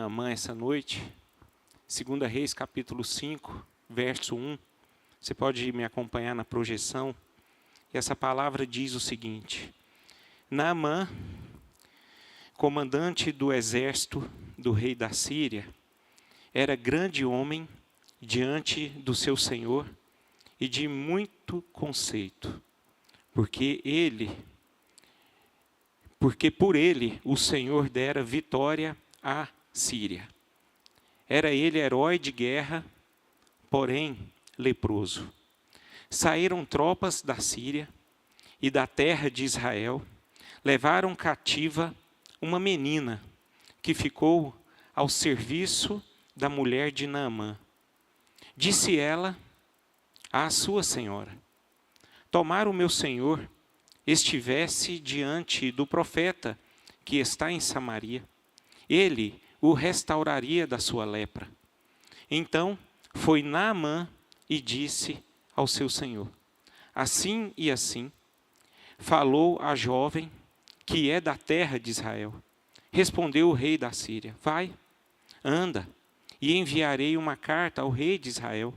Naamã essa noite. 2 Reis, capítulo 5, verso 1. Você pode me acompanhar na projeção. E essa palavra diz o seguinte: Naamã, comandante do exército do rei da Síria, era grande homem diante do seu senhor e de muito conceito, porque por ele o Senhor dera vitória à Síria. Era ele herói de guerra, porém leproso. Saíram tropas da Síria e da terra de Israel, levaram cativa uma menina que ficou ao serviço da mulher de Naamã. Disse ela à sua senhora: tomara o meu senhor estivesse diante do profeta que está em Samaria, ele o restauraria da sua lepra. Então foi Naamã e disse ao seu senhor: assim e assim falou a jovem que é da terra de Israel. Respondeu o rei da Síria: vai, anda, e enviarei uma carta ao rei de Israel.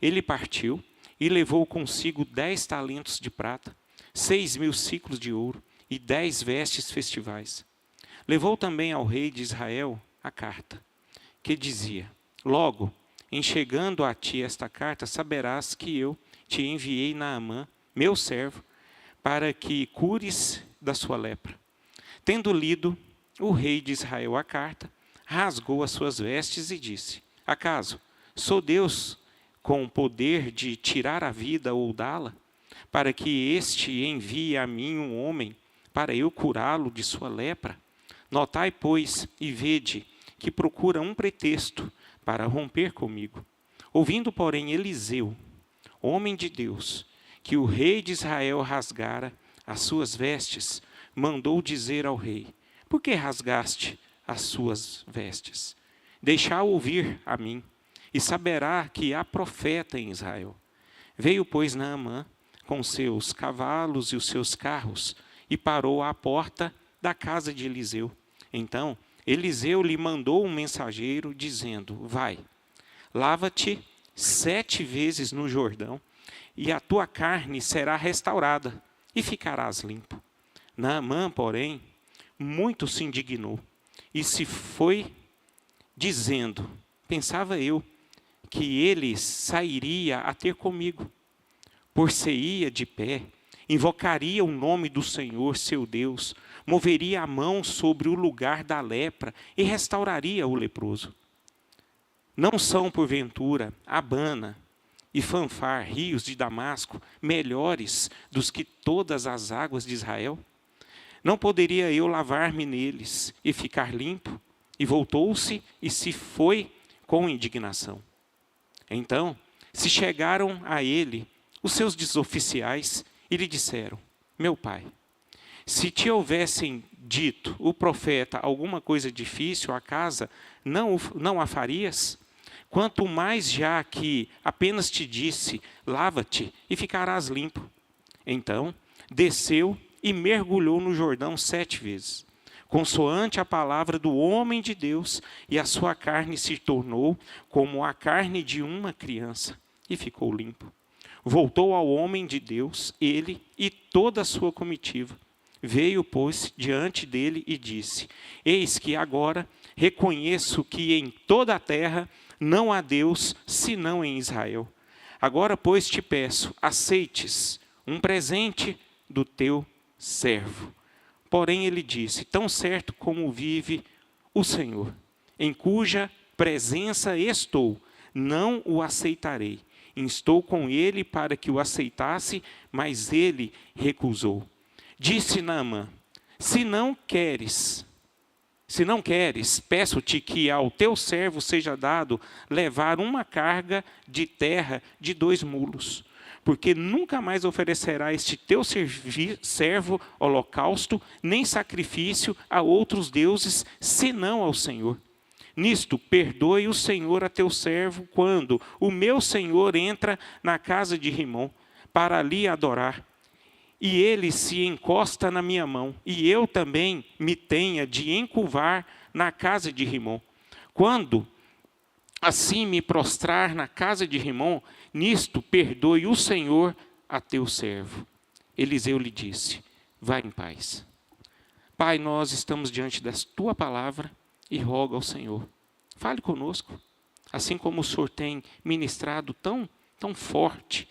Ele partiu e levou consigo 10 talentos de prata, 6.000 siclos de ouro e 10 vestes festivais. Levou também ao rei de Israel a carta, que dizia: logo, em chegando a ti esta carta, saberás que eu te enviei Naamã, meu servo, para que cures da sua lepra. Tendo lido o rei de Israel a carta, rasgou as suas vestes e disse: acaso sou Deus com o poder de tirar a vida ou dá-la, para que este envie a mim um homem para eu curá-lo de sua lepra? Notai, pois, e vede que procura um pretexto para romper comigo. Ouvindo, porém, Eliseu, homem de Deus, que o rei de Israel rasgara as suas vestes, mandou dizer ao rei: por que rasgaste as suas vestes? Deixá-o ouvir a mim, e saberá que há profeta em Israel. Veio, pois, Naamã com seus cavalos e os seus carros, e parou à porta da casa de Eliseu. Então Eliseu lhe mandou um mensageiro, dizendo: vai, lava-te 7 vezes no Jordão, e a tua carne será restaurada, e ficarás limpo. Naamã, porém, muito se indignou, e se foi dizendo: pensava eu que ele sairia a ter comigo. Por-se-ia de pé, invocaria o nome do Senhor, seu Deus, moveria a mão sobre o lugar da lepra e restauraria o leproso. Não são, porventura, Abana e Fanfar, rios de Damasco, melhores dos que todas as águas de Israel? Não poderia eu lavar-me neles e ficar limpo? E voltou-se e se foi com indignação. Então se chegaram a ele os seus desoficiais e lhe disseram: meu pai, se te houvessem dito o profeta alguma coisa difícil à casa, não a farias? Quanto mais já que apenas te disse: lava-te e ficarás limpo. Então desceu e mergulhou no Jordão 7 vezes, consoante a palavra do homem de Deus, e a sua carne se tornou como a carne de uma criança, e ficou limpo. Voltou ao homem de Deus, ele e toda a sua comitiva. Veio, pois, diante dele e disse: eis que agora reconheço que em toda a terra não há Deus senão em Israel. Agora, pois, te peço, aceites um presente do teu servo. Porém ele disse: tão certo como vive o Senhor, em cuja presença estou, não o aceitarei. Instou com ele para que o aceitasse, mas ele recusou. Disse Naamã: se não queres, peço-te que ao teu servo seja dado levar uma carga de terra de 2 mulos, porque nunca mais oferecerá este teu servo holocausto, nem sacrifício a outros deuses, senão ao Senhor. Nisto, perdoe o Senhor a teu servo, quando o meu senhor entra na casa de Rimom, para ali adorar. E ele se encosta na minha mão, e eu também me tenha de encurvar na casa de Rimom. Quando assim me prostrar na casa de Rimom, nisto perdoe o Senhor a teu servo. Eliseu lhe disse: vai em paz. Pai, nós estamos diante da tua palavra e rogo ao Senhor, fale conosco, assim como o Senhor tem ministrado tão forte,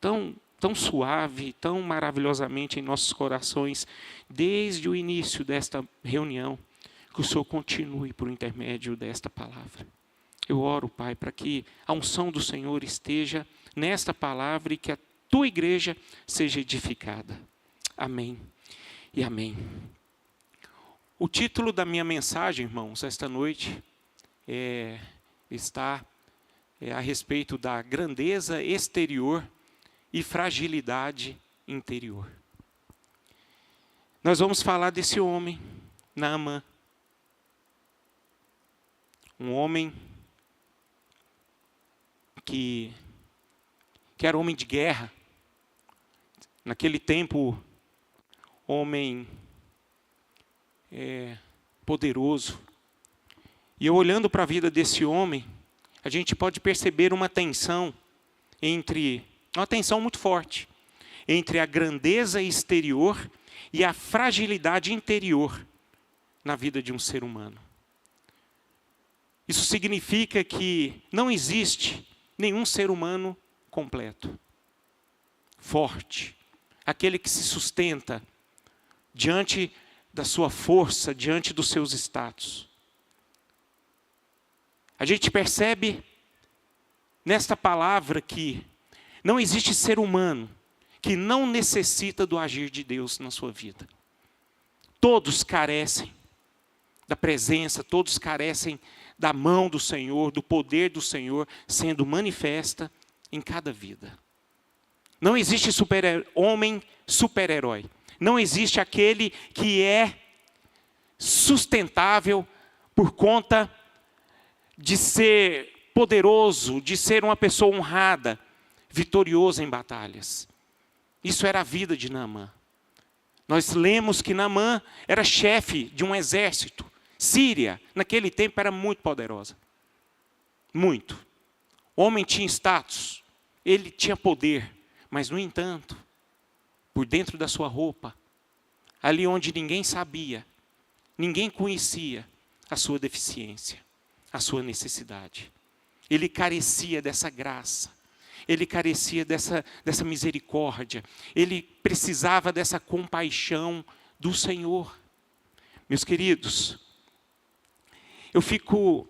tão suave, tão maravilhosamente em nossos corações, desde o início desta reunião, que o Senhor continue por intermédio desta palavra. Eu oro, Pai, para que a unção do Senhor esteja nesta palavra e que a tua igreja seja edificada. Amém e amém. O título da minha mensagem, irmãos, esta noite está a respeito da grandeza exterior e fragilidade interior. Nós vamos falar desse homem, Naamã. Um homem que era homem de guerra. Naquele tempo, homem poderoso. E eu olhando para a vida desse homem, a gente pode perceber uma tensão muito forte, entre a grandeza exterior e a fragilidade interior na vida de um ser humano. Isso significa que não existe nenhum ser humano completo, forte, aquele que se sustenta diante da sua força, diante dos seus status. A gente percebe nesta palavra que não existe ser humano que não necessita do agir de Deus na sua vida. Todos carecem da presença, todos carecem da mão do Senhor, do poder do Senhor sendo manifesta em cada vida. Não existe homem super-herói. Não existe aquele que é sustentável por conta de ser poderoso, de ser uma pessoa honrada, vitoriosa em batalhas. Isso era a vida de Naamã. Nós lemos que Naamã era chefe de um exército. Síria, naquele tempo, era muito poderosa. Muito. O homem tinha status, ele tinha poder, mas, no entanto, por dentro da sua roupa, ali onde ninguém sabia, ninguém conhecia a sua deficiência, a sua necessidade. Ele carecia dessa graça, ele carecia dessa misericórdia, ele precisava dessa compaixão do Senhor. Meus queridos, eu fico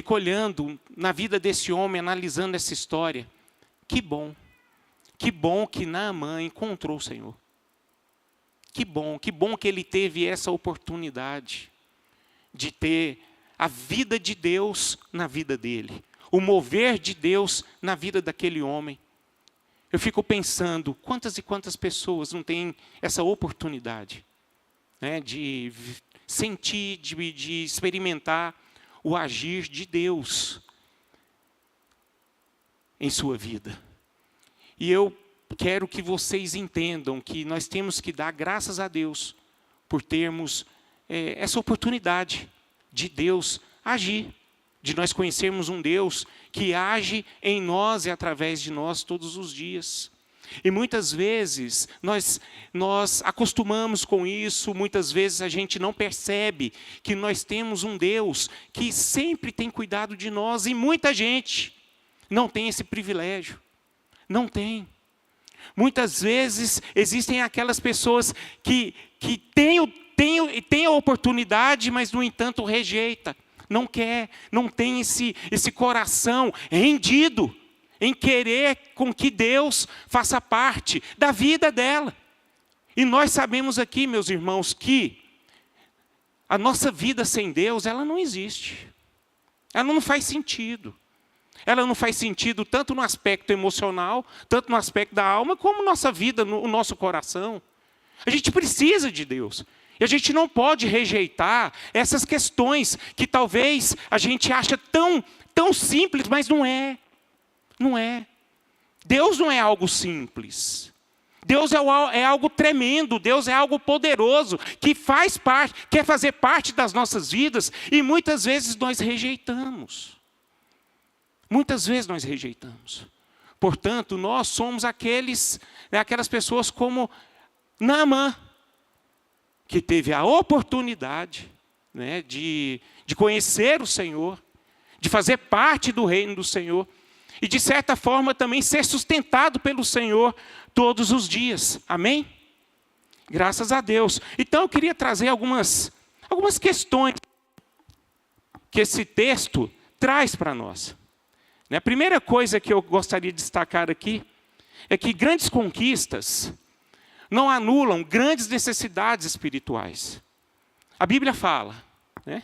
olhando na vida desse homem, analisando essa história. Que bom que Naamã encontrou o Senhor. Que bom que ele teve essa oportunidade de ter a vida de Deus na vida dele. O mover de Deus na vida daquele homem. Eu fico pensando, quantas e quantas pessoas não têm essa oportunidade, né, de sentir, de experimentar o agir de Deus em sua vida. E eu quero que vocês entendam que nós temos que dar graças a Deus por termos essa oportunidade de Deus agir, de nós conhecermos um Deus que age em nós e através de nós todos os dias. E muitas vezes nós acostumamos com isso, muitas vezes a gente não percebe que nós temos um Deus que sempre tem cuidado de nós, e muita gente não tem esse privilégio. Não tem. Muitas vezes existem aquelas pessoas que têm a oportunidade, mas no entanto rejeita, não quer, não tem esse coração rendido em querer com que Deus faça parte da vida dela. E nós sabemos aqui, meus irmãos, que a nossa vida sem Deus, ela não existe. Ela não faz sentido. Ela não faz sentido tanto no aspecto emocional, tanto no aspecto da alma, como nossa vida, no nosso coração. A gente precisa de Deus. E a gente não pode rejeitar essas questões que talvez a gente acha tão simples, mas não é. Não é. Deus não é algo simples. Deus é algo tremendo, Deus é algo poderoso, que faz parte, quer fazer parte das nossas vidas, e muitas vezes nós rejeitamos. Muitas vezes nós rejeitamos. Portanto, nós somos aquelas pessoas como Naamã, que teve a oportunidade, né, de conhecer o Senhor, de fazer parte do reino do Senhor, e de certa forma também ser sustentado pelo Senhor todos os dias. Amém? Graças a Deus. Então eu queria trazer algumas questões que esse texto traz para nós. A primeira coisa que eu gostaria de destacar aqui é que grandes conquistas não anulam grandes necessidades espirituais. A Bíblia fala, né?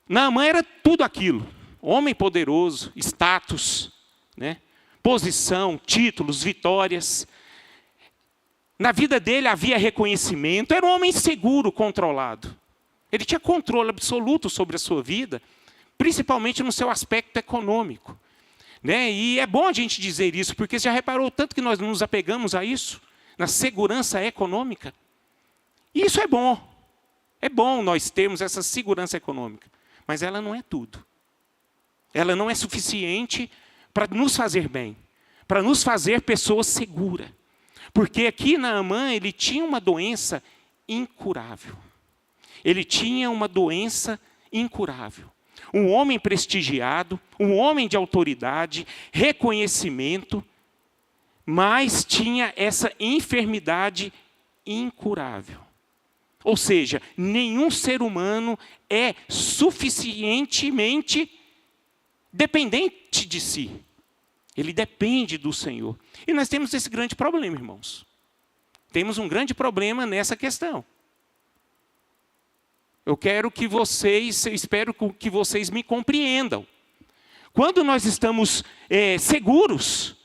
Naamã era tudo aquilo: homem poderoso, status, né? Posição, títulos, vitórias. Na vida dele havia reconhecimento, era um homem seguro, controlado. Ele tinha controle absoluto sobre a sua vida, principalmente no seu aspecto econômico. Né? E é bom a gente dizer isso, porque você já reparou o tanto que nós nos apegamos a isso, na segurança econômica? E isso é bom. É bom nós termos essa segurança econômica. Mas ela não é tudo. Ela não é suficiente para nos fazer bem, para nos fazer pessoas seguras. Porque aqui Naamã, ele tinha uma doença incurável. Ele tinha uma doença incurável. Um homem prestigiado, um homem de autoridade, reconhecimento, mas tinha essa enfermidade incurável. Ou seja, nenhum ser humano é suficientemente dependente de si. Ele depende do Senhor. E nós temos esse grande problema, irmãos. Temos um grande problema nessa questão. Eu espero que vocês me compreendam. Quando nós estamos seguros,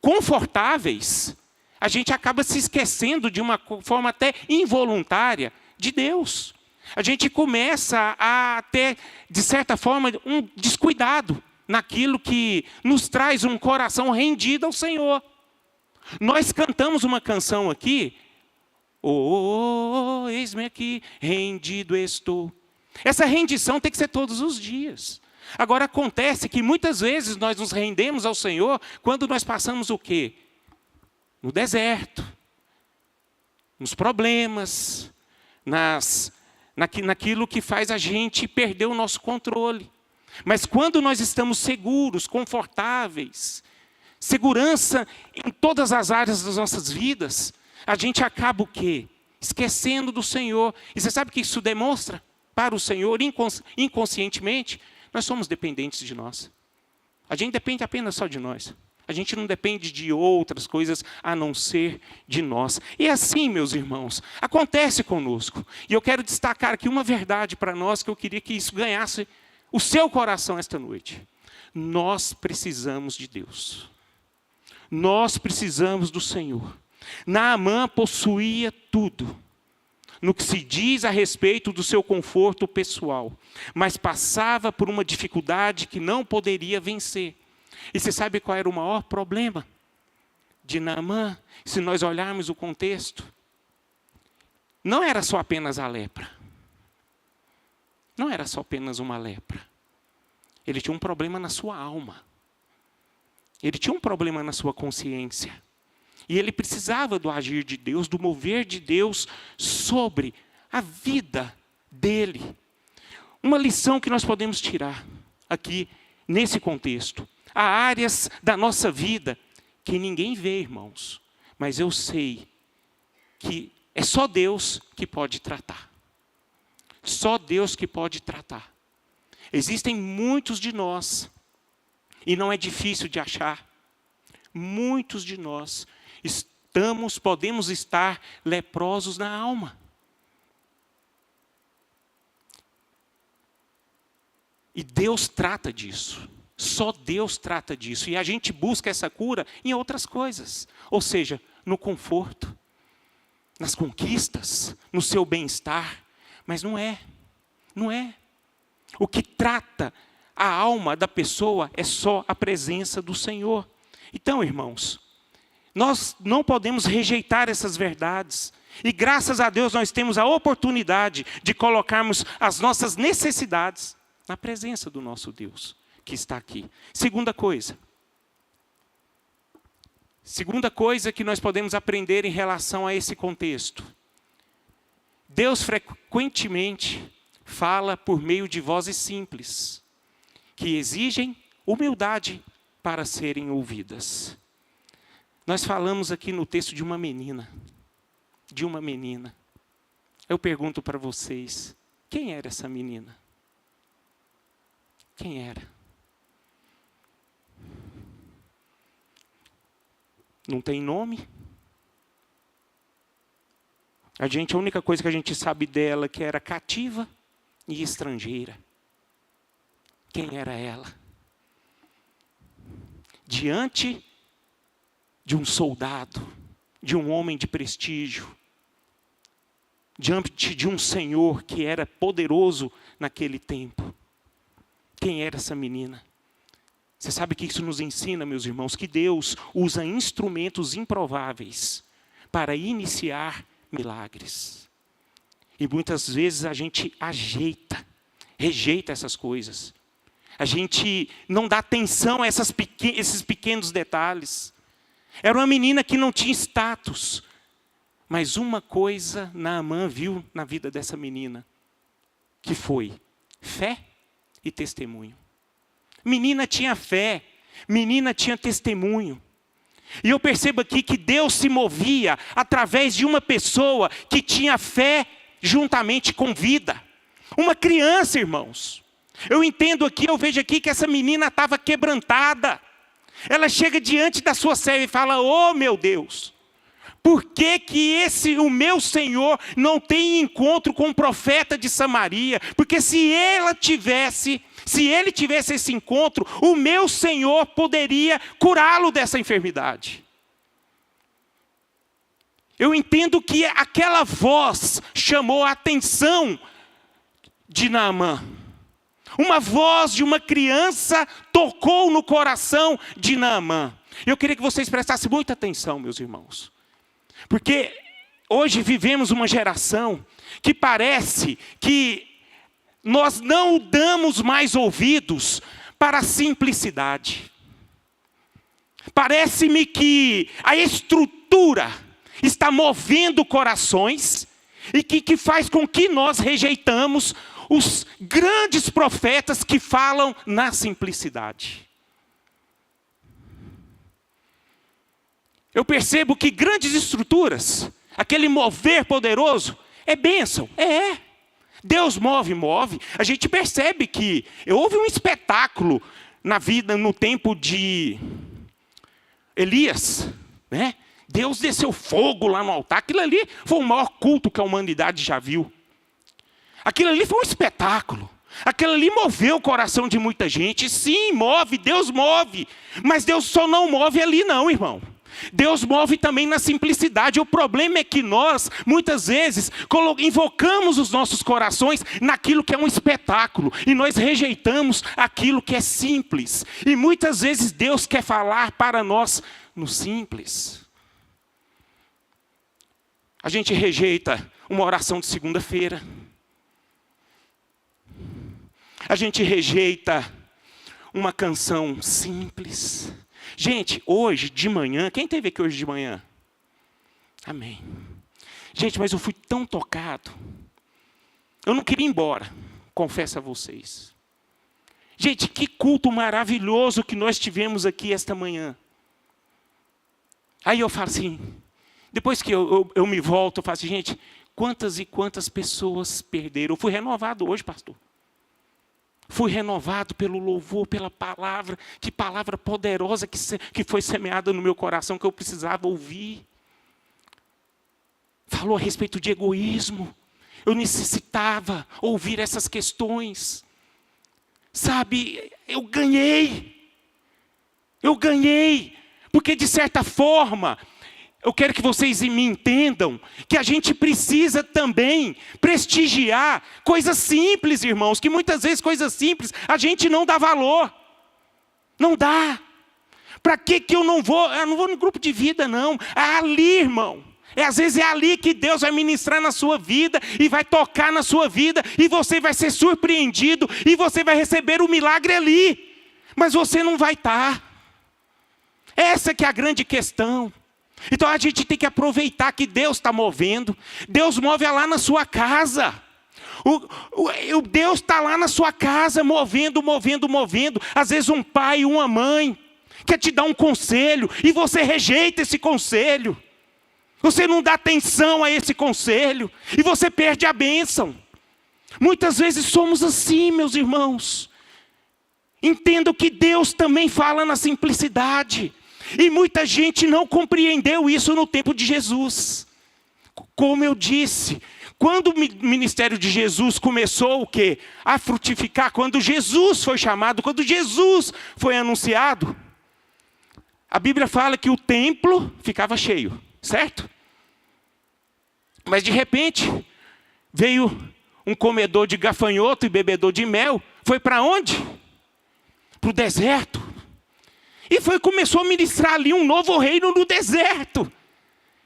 confortáveis, a gente acaba se esquecendo de uma forma até involuntária de Deus. A gente começa a ter, de certa forma, um descuidado naquilo que nos traz um coração rendido ao Senhor. Nós cantamos uma canção aqui, oh, eis-me aqui, rendido estou. Essa rendição tem que ser todos os dias. Agora, acontece que muitas vezes nós nos rendemos ao Senhor quando nós passamos o quê? No deserto, nos problemas, naquilo que faz a gente perder o nosso controle. Mas quando nós estamos seguros, confortáveis, segurança em todas as áreas das nossas vidas, a gente acaba o quê? Esquecendo do Senhor. E você sabe o que isso demonstra para o Senhor inconscientemente? Nós somos dependentes de nós. A gente depende apenas só de nós. A gente não depende de outras coisas a não ser de nós. E assim, meus irmãos, acontece conosco. E eu quero destacar aqui uma verdade para nós, que eu queria que isso ganhasse o seu coração esta noite. Nós precisamos de Deus. Nós precisamos do Senhor. Naamã possuía tudo, no que se diz a respeito do seu conforto pessoal, mas passava por uma dificuldade que não poderia vencer. E você sabe qual era o maior problema de Naamã? Se nós olharmos o contexto, não era só apenas a lepra. Não era só apenas uma lepra. Ele tinha um problema na sua alma. Ele tinha um problema na sua consciência. E ele precisava do agir de Deus, do mover de Deus sobre a vida dele. Uma lição que nós podemos tirar aqui, nesse contexto. Há áreas da nossa vida que ninguém vê, irmãos. Mas eu sei que é só Deus que pode tratar. Só Deus que pode tratar. Existem muitos de nós, e não é difícil de achar, muitos de nós podemos estar leprosos na alma. E Deus trata disso. Só Deus trata disso. E a gente busca essa cura em outras coisas. Ou seja, no conforto, nas conquistas, no seu bem-estar. Mas não é. Não é. O que trata a alma da pessoa é só a presença do Senhor. Então, irmãos, nós não podemos rejeitar essas verdades. E graças a Deus nós temos a oportunidade de colocarmos as nossas necessidades na presença do nosso Deus, que está aqui. Segunda coisa que nós podemos aprender em relação a esse contexto. Deus frequentemente fala por meio de vozes simples, que exigem humildade para serem ouvidas. Nós falamos aqui no texto de uma menina. Eu pergunto para vocês, quem era essa menina? Quem era? Não tem nome? A única coisa que a gente sabe dela é que era cativa e estrangeira. Quem era ela? Diante de um soldado, de um homem de prestígio, diante de um Senhor que era poderoso naquele tempo. Quem era essa menina? Você sabe que isso nos ensina, meus irmãos, que Deus usa instrumentos improváveis para iniciar milagres. E muitas vezes a gente rejeita essas coisas. A gente não dá atenção a esses pequenos detalhes. Era uma menina que não tinha status. Mas uma coisa Naamã viu na vida dessa menina, que foi fé e testemunho. Menina tinha fé, menina tinha testemunho. E eu percebo aqui que Deus se movia através de uma pessoa que tinha fé juntamente com vida. Uma criança, irmãos. Eu vejo aqui que essa menina estava quebrantada. Ela chega diante da sua serva e fala: "Oh, meu Deus, por que o meu Senhor não tem encontro com o profeta de Samaria? Porque se ele tivesse esse encontro, o meu Senhor poderia curá-lo dessa enfermidade." Eu entendo que aquela voz chamou a atenção de Naamã. Uma voz de uma criança tocou no coração de Naamã. Eu queria que vocês prestassem muita atenção, meus irmãos. Porque hoje vivemos uma geração que parece que nós não damos mais ouvidos para a simplicidade. Parece-me que a estrutura está movendo corações e que faz com que nós rejeitamos os grandes profetas que falam na simplicidade. Eu percebo que grandes estruturas, aquele mover poderoso, é bênção. Deus move. A gente percebe que houve um espetáculo na vida, no tempo de Elias, né? Deus desceu fogo lá no altar. Aquilo ali foi o maior culto que a humanidade já viu. Aquilo ali foi um espetáculo. Aquilo ali moveu o coração de muita gente. Sim, move, Deus move. Mas Deus só não move ali não, irmão. Deus move também na simplicidade. O problema é que nós, muitas vezes, invocamos os nossos corações naquilo que é um espetáculo. E nós rejeitamos aquilo que é simples. E muitas vezes Deus quer falar para nós no simples. A gente rejeita uma oração de segunda-feira. A gente rejeita uma canção simples. Gente, hoje de manhã, quem esteve aqui hoje de manhã? Amém. Gente, mas eu fui tão tocado. Eu não queria ir embora, confesso a vocês. Gente, que culto maravilhoso que nós tivemos aqui esta manhã. Aí eu falo assim, depois que eu me volto, eu falo assim, gente, quantas e quantas pessoas perderam? Eu fui renovado hoje, pastor. Fui renovado pelo louvor, pela palavra. Que palavra poderosa que foi semeada no meu coração, que eu precisava ouvir. Falou a respeito de egoísmo. Eu necessitava ouvir essas questões. Sabe, eu ganhei. Porque de certa forma, eu quero que vocês me entendam que a gente precisa também prestigiar coisas simples, irmãos, que muitas vezes coisas simples a gente não dá valor. Não dá. Para que eu não vou? Eu não vou no grupo de vida, não. É ali, irmão. Às vezes é ali que Deus vai ministrar na sua vida e vai tocar na sua vida e você vai ser surpreendido e você vai receber o milagre ali. Mas você não vai estar. Essa que é a grande questão. Então a gente tem que aproveitar que Deus está movendo. Deus move lá na sua casa. O Deus está lá na sua casa movendo. Às vezes um pai, uma mãe quer te dar um conselho e você rejeita esse conselho. Você não dá atenção a esse conselho e você perde a bênção. Muitas vezes somos assim, meus irmãos. Entendo que Deus também fala na simplicidade. E muita gente não compreendeu isso no tempo de Jesus. Como eu disse, quando o ministério de Jesus começou o quê? A frutificar, quando Jesus foi chamado, quando Jesus foi anunciado, a Bíblia fala que o templo ficava cheio, certo? Mas de repente, veio um comedor de gafanhoto e bebedor de mel. Foi para onde? Para o deserto. E começou a ministrar ali um novo reino no deserto.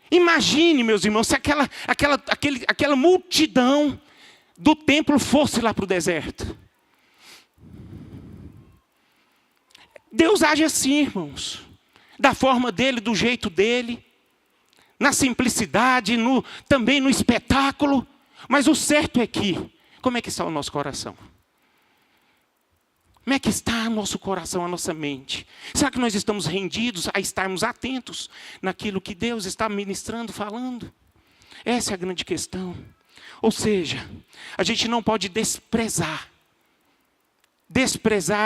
Imagine, meus irmãos, se aquela multidão do templo fosse lá para o deserto. Deus age assim, irmãos. Da forma dele, do jeito dele. Na simplicidade, também no espetáculo. Mas o certo é que, como é que está o nosso coração? Como é que está o nosso coração, a nossa mente? Será que nós estamos rendidos a estarmos atentos naquilo que Deus está ministrando, falando? Essa é a grande questão. Ou seja, a gente não pode desprezar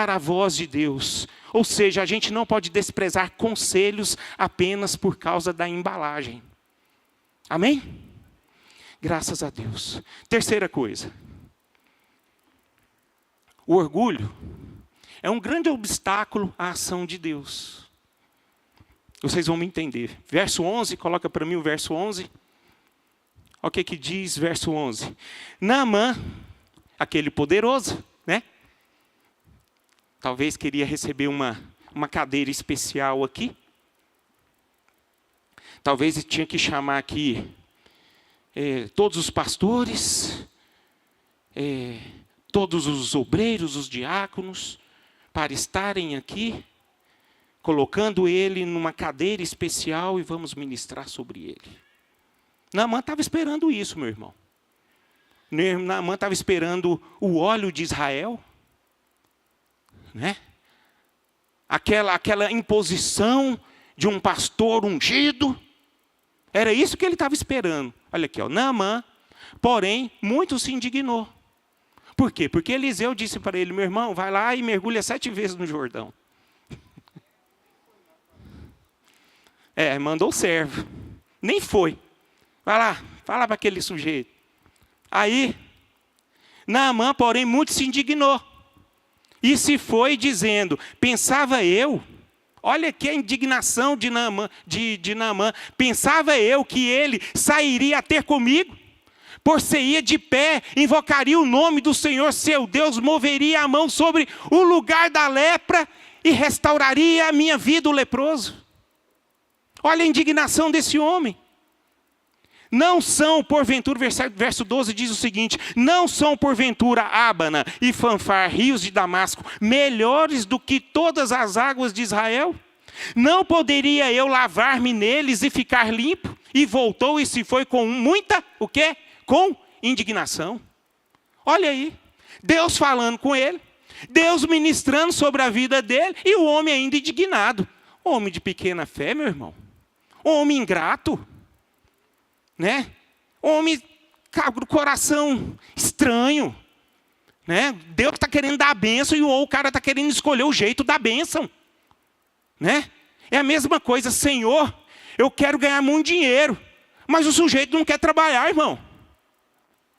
a voz de Deus. Ou seja, a gente não pode desprezar conselhos apenas por causa da embalagem. Amém? Graças a Deus. Terceira coisa. O orgulho é um grande obstáculo à ação de Deus. Vocês vão me entender. Verso 11, coloca para mim o verso 11. Olha o que diz verso 11. Naamã, aquele poderoso, né? Talvez queria receber uma cadeira especial aqui. Talvez tinha que chamar aqui todos os pastores, todos os obreiros, os diáconos, para estarem aqui, colocando ele numa cadeira especial e vamos ministrar sobre ele. Naamã estava esperando isso, meu irmão. Naamã estava esperando o óleo de Israel, né? Aquela imposição de um pastor ungido. Era isso que ele estava esperando. Olha aqui, ó, Naamã, porém, muito se indignou. Por quê? Porque Eliseu disse para ele, meu irmão, vai lá e mergulha 7 vezes no Jordão. Mandou o servo. Nem foi. Vai lá, fala para aquele sujeito. Aí, Naamã, porém, muito se indignou. E se foi dizendo, pensava eu, olha aqui a indignação de Naamã, pensava eu que ele sairia a ter comigo, por-se-ia de pé, invocaria o nome do Senhor seu Deus, moveria a mão sobre o lugar da lepra e restauraria a minha vida, o leproso. Olha a indignação desse homem. Não são, porventura, verso 12 diz o seguinte, não são, porventura, Ábana e Fanfar, rios de Damasco, melhores do que todas as águas de Israel? Não poderia eu lavar-me neles e ficar limpo? E voltou e se foi com muita, o quê? Com indignação. Olha aí, Deus falando com ele, Deus ministrando sobre a vida dele, e o homem ainda indignado. Homem de pequena fé, meu irmão. Homem ingrato. Né? Homem do coração estranho. Né? Deus está querendo dar a bênção e o cara está querendo escolher o jeito da bênção. Né? É a mesma coisa, Senhor, eu quero ganhar muito dinheiro, mas o sujeito não quer trabalhar, irmão.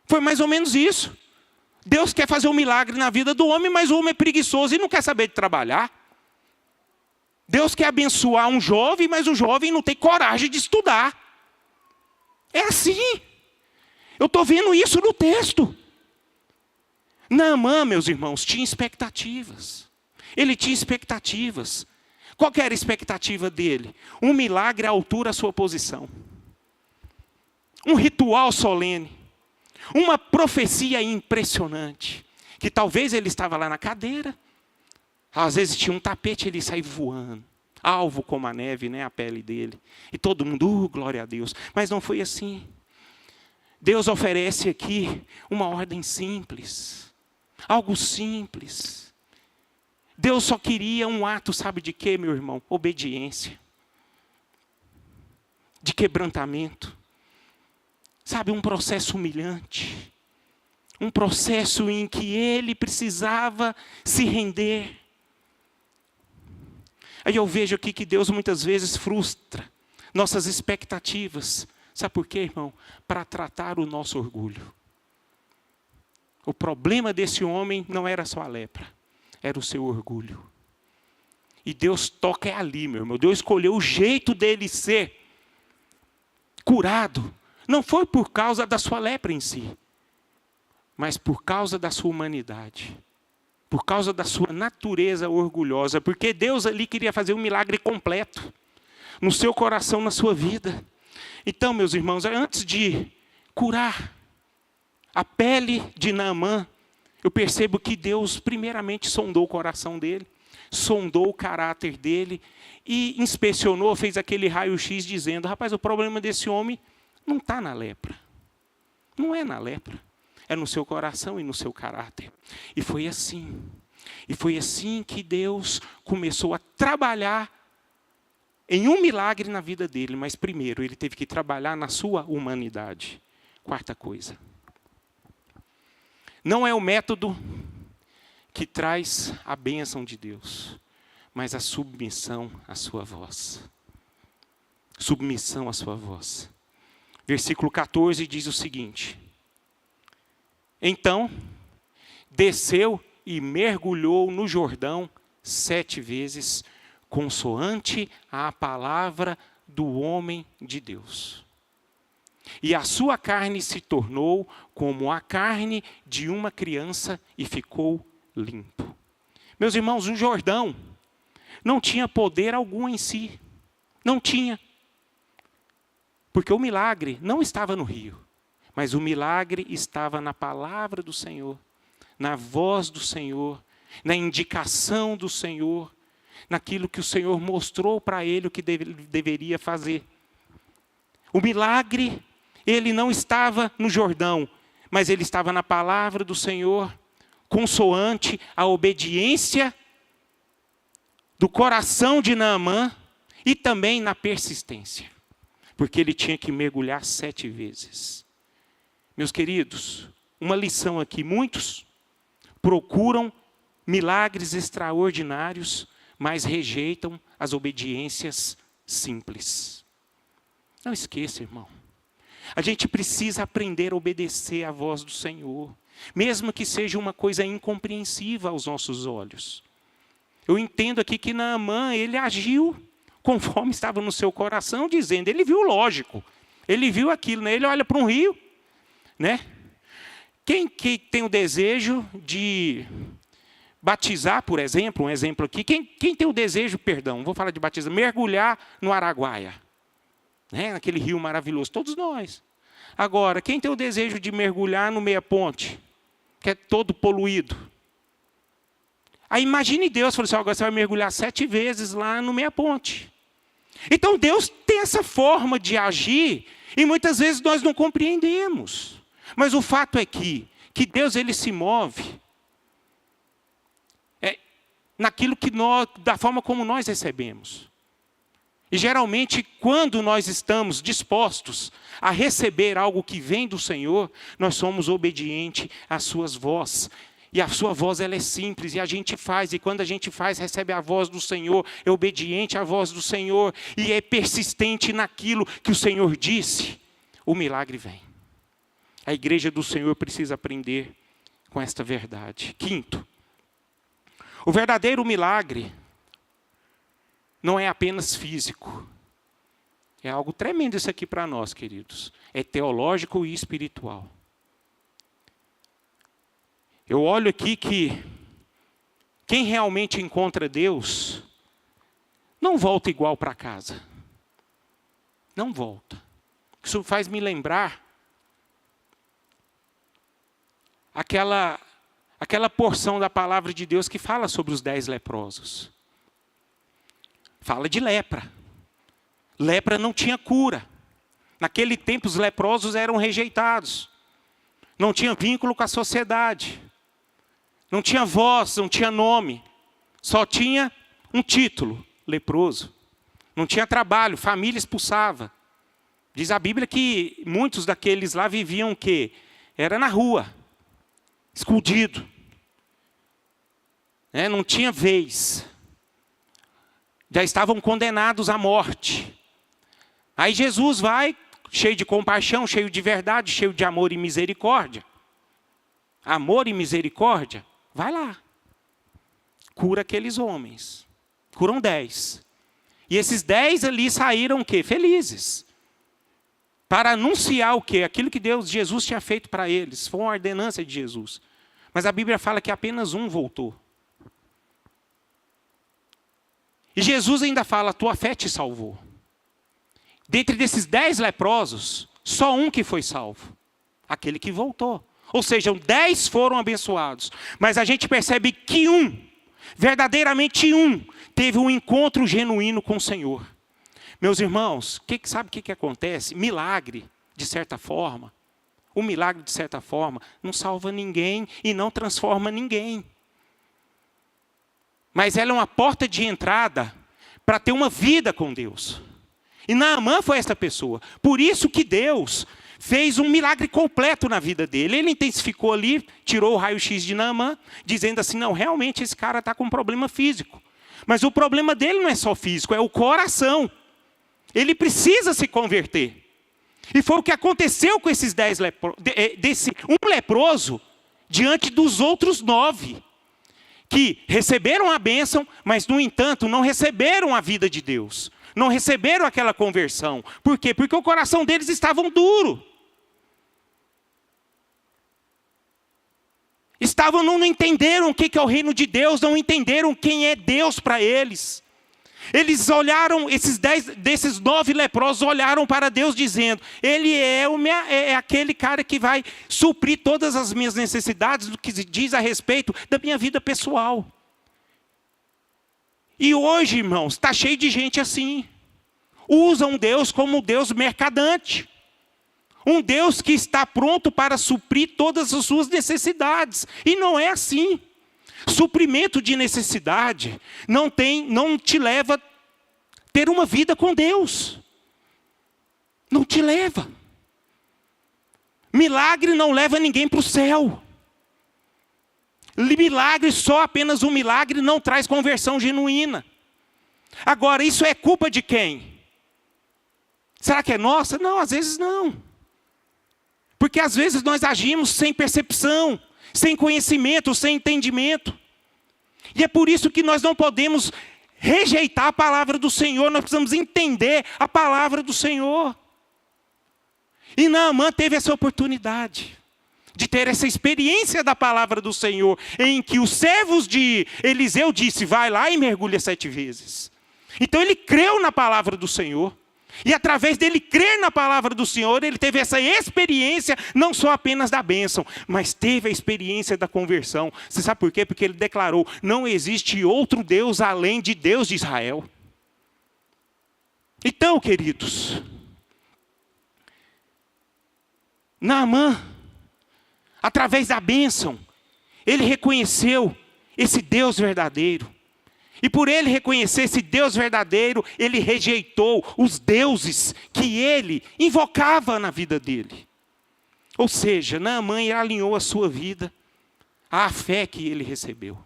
Foi mais ou menos isso. Deus quer fazer um milagre na vida do homem, mas o homem é preguiçoso e não quer saber de trabalhar. Deus quer abençoar um jovem, mas o jovem não tem coragem de estudar. É assim. Eu estou vendo isso no texto. Naamã, meus irmãos, tinha expectativas. Ele tinha expectativas. Qual que era a expectativa dele? Um milagre à altura da sua posição. Um ritual solene. Uma profecia impressionante. Que talvez ele estava lá na cadeira. Às vezes tinha um tapete, ele saía voando. Alvo como a neve, né, a pele dele. E todo mundo, glória a Deus. Mas não foi assim. Deus oferece aqui uma ordem simples. Algo simples. Deus só queria um ato, sabe de quê, meu irmão? Obediência. De quebrantamento. Sabe, um processo humilhante. Um processo em que ele precisava se render. Aí eu vejo aqui que Deus muitas vezes frustra nossas expectativas. Sabe por quê, irmão? Para tratar o nosso orgulho. O problema desse homem não era só a lepra, era o seu orgulho. E Deus toca ali, meu irmão. Deus escolheu o jeito dele ser curado. Não foi por causa da sua lepra em si, mas por causa da sua humanidade. Por causa da sua natureza orgulhosa. Porque Deus ali queria fazer um milagre completo. No seu coração, na sua vida. Então, meus irmãos, antes de curar a pele de Naamã, eu percebo que Deus primeiramente sondou o coração dele. Sondou o caráter dele. E inspecionou, fez aquele raio-x dizendo, rapaz, o problema desse homem não está na lepra. Não é na lepra. É no seu coração e no seu caráter. E foi assim. E foi assim que Deus começou a trabalhar em um milagre na vida dele. Mas primeiro, ele teve que trabalhar na sua humanidade. Quarta coisa. Não é o método que traz a bênção de Deus, mas a submissão à sua voz. Submissão à sua voz. Versículo 14 diz o seguinte. Então, desceu e mergulhou no Jordão 7 vezes, consoante a palavra do homem de Deus. E a sua carne se tornou como a carne de uma criança e ficou limpo. Meus irmãos, o Jordão não tinha poder algum em si. Não tinha. Porque o milagre não estava no rio. Mas o milagre estava na palavra do Senhor, na voz do Senhor, na indicação do Senhor, naquilo que o Senhor mostrou para ele o que deveria fazer. O milagre, ele não estava no Jordão, mas ele estava na palavra do Senhor, consoante a obediência do coração de Naamã e também na persistência, porque ele tinha que mergulhar 7 vezes. Meus queridos, uma lição aqui. Muitos procuram milagres extraordinários, mas rejeitam as obediências simples. Não esqueça, irmão. A gente precisa aprender a obedecer à voz do Senhor, mesmo que seja uma coisa incompreensível aos nossos olhos. Eu entendo aqui que Naamã, ele agiu conforme estava no seu coração, dizendo, ele viu lógico, ele viu aquilo, né? Ele olha para um rio, né? Quem tem o desejo de batizar, por exemplo, um exemplo aqui, quem tem o desejo, perdão, vou falar de batizar, mergulhar no Araguaia, né? Naquele rio maravilhoso, todos nós. Agora, quem tem o desejo de mergulhar no Meia Ponte, que é todo poluído? Aí imagine Deus, falou assim, agora você vai mergulhar 7 vezes lá no Meia Ponte. Então Deus tem essa forma de agir, e muitas vezes nós não compreendemos. Mas o fato é que Deus, ele se move naquilo que nós, da forma como nós recebemos. E geralmente, quando nós estamos dispostos a receber algo que vem do Senhor, nós somos obedientes às suas vozes. E a sua voz, ela é simples, e a gente faz, e quando a gente faz, recebe a voz do Senhor, é obediente à voz do Senhor, e é persistente naquilo que o Senhor disse, o milagre vem. A igreja do Senhor precisa aprender com esta verdade. Quinto, o verdadeiro milagre não é apenas físico. É algo tremendo isso aqui para nós, queridos. É teológico e espiritual. Eu olho aqui que quem realmente encontra Deus não volta igual para casa. Não volta. Isso faz me lembrar aquela porção da palavra de Deus que fala sobre os 10 leprosos. Fala de lepra. Lepra não tinha cura. Naquele tempo os leprosos eram rejeitados. Não tinha vínculo com a sociedade. Não tinha voz, não tinha nome. Só tinha um título, leproso. Não tinha trabalho, família expulsava. Diz a Bíblia que muitos daqueles lá viviam o quê? Era na rua, escondido. Não tinha vez. Já estavam condenados à morte. Aí Jesus vai, cheio de compaixão, cheio de verdade, cheio de amor e misericórdia. Amor e misericórdia, vai lá. Cura aqueles homens. Curam 10. E esses 10 ali saíram o quê? Felizes. Para anunciar o quê? Aquilo que Jesus tinha feito para eles. Foi uma ordenança de Jesus. Mas a Bíblia fala que apenas um voltou. E Jesus ainda fala, a tua fé te salvou. Dentre desses 10 leprosos, só um que foi salvo. Aquele que voltou. Ou seja, 10 foram abençoados. Mas a gente percebe que verdadeiramente teve um encontro genuíno com o Senhor. Meus irmãos, sabe o que acontece? Milagre, de certa forma. O milagre, de certa forma, não salva ninguém e não transforma ninguém. Mas ela é uma porta de entrada para ter uma vida com Deus. E Naamã foi essa pessoa. Por isso que Deus fez um milagre completo na vida dele. Ele intensificou ali, tirou o raio-x de Naamã, dizendo assim, não, realmente esse cara está com um problema físico. Mas o problema dele não é só físico, é o coração. Ele precisa se converter. E foi o que aconteceu com esses 10 um leproso diante dos outros 9. Que receberam a bênção, mas, no entanto, não receberam a vida de Deus. Não receberam aquela conversão. Por quê? Porque o coração deles estava duro. Não entenderam o que é o reino de Deus, não entenderam quem é Deus para eles. Eles olharam, desses 9 leprosos olharam para Deus dizendo, Ele é aquele cara que vai suprir todas as minhas necessidades, do que diz a respeito da minha vida pessoal. E hoje, irmãos, está cheio de gente assim. Usam Deus como Deus mercadante. Um Deus que está pronto para suprir todas as suas necessidades. E não é assim. Suprimento de necessidade não te leva a ter uma vida com Deus. Não te leva. Milagre não leva ninguém para o céu. Milagre, só apenas um milagre, não traz conversão genuína. Agora, isso é culpa de quem? Será que é nossa? Não, às vezes não. Porque às vezes nós agimos sem percepção, sem conhecimento, sem entendimento. E é por isso que nós não podemos rejeitar a palavra do Senhor, nós precisamos entender a palavra do Senhor. E Naamã teve essa oportunidade de ter essa experiência da palavra do Senhor, em que os servos de Eliseu disse, vai lá e mergulha 7 vezes. Então ele creu na palavra do Senhor. E através dele crer na palavra do Senhor, ele teve essa experiência, não só apenas da bênção, mas teve a experiência da conversão. Você sabe por quê? Porque ele declarou, não existe outro Deus além de Deus de Israel. Então, queridos, Naamã, através da bênção, ele reconheceu esse Deus verdadeiro. E por ele reconhecer esse Deus verdadeiro, ele rejeitou os deuses que ele invocava na vida dele. Ou seja, Naamã alinhou a sua vida à fé que ele recebeu.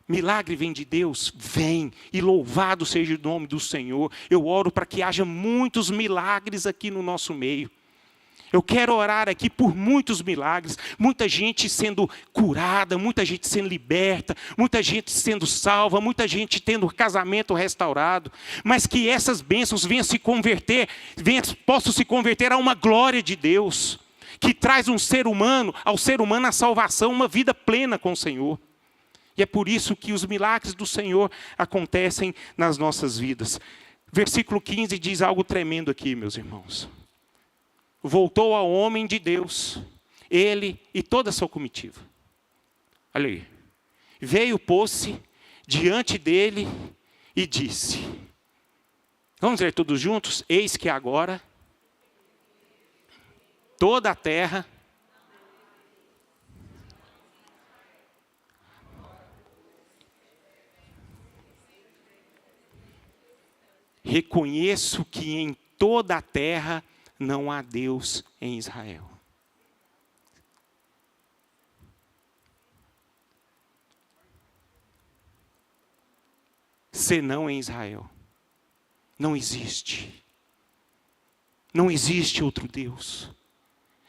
Milagre vem de Deus? Vem. E louvado seja o nome do Senhor. Eu oro para que haja muitos milagres aqui no nosso meio. Eu quero orar aqui por muitos milagres, muita gente sendo curada, muita gente sendo liberta, muita gente sendo salva, muita gente tendo casamento restaurado, mas que essas bênçãos possam se converter a uma glória de Deus, que traz ao ser humano a salvação, uma vida plena com o Senhor. E é por isso que os milagres do Senhor acontecem nas nossas vidas. Versículo 15 diz algo tremendo aqui, meus irmãos. Voltou ao homem de Deus, ele e toda a sua comitiva. Olha aí. Veio, pôs-se diante dele e disse. Vamos ler todos juntos? Eis que agora toda a terra reconheço que em toda a terra não há Deus em Israel. Senão em Israel. Não existe. Não existe outro Deus.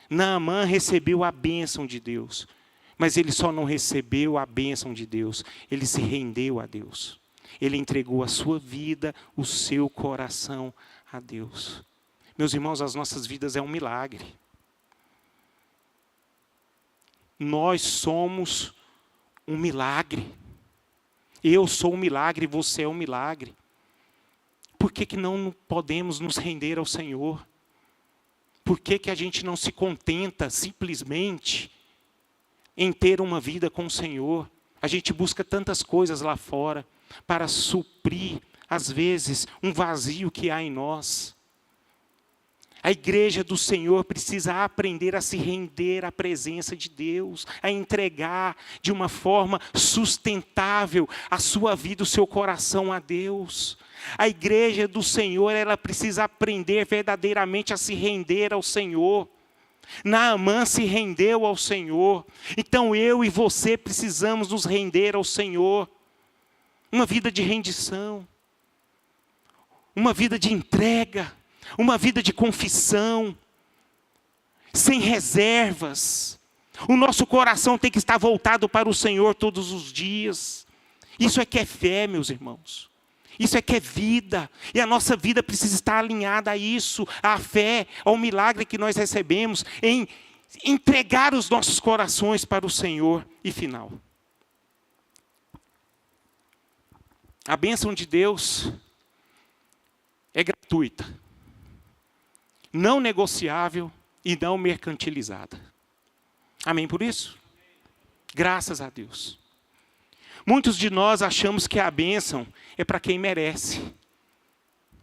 Naamã recebeu a bênção de Deus. Mas ele só não recebeu a bênção de Deus. Ele se rendeu a Deus. Ele entregou a sua vida, o seu coração a Deus. Meus irmãos, as nossas vidas é um milagre. Nós somos um milagre. Eu sou um milagre, você é um milagre. Por que não podemos nos render ao Senhor? Por que a gente não se contenta simplesmente em ter uma vida com o Senhor? A gente busca tantas coisas lá fora para suprir, às vezes, um vazio que há em nós. A igreja do Senhor precisa aprender a se render à presença de Deus, a entregar de uma forma sustentável a sua vida, o seu coração a Deus. A igreja do Senhor, ela precisa aprender verdadeiramente a se render ao Senhor. Naamã se rendeu ao Senhor. Então eu e você precisamos nos render ao Senhor. Uma vida de rendição. Uma vida de entrega. Uma vida de confissão. Sem reservas. O nosso coração tem que estar voltado para o Senhor todos os dias. Isso é que é fé, meus irmãos. Isso é que é vida. E a nossa vida precisa estar alinhada a isso. À fé, ao milagre que nós recebemos em entregar os nossos corações para o Senhor. E final. A bênção de Deus é gratuita. Não negociável e não mercantilizada. Amém por isso? Graças a Deus. Muitos de nós achamos que a bênção é para quem merece.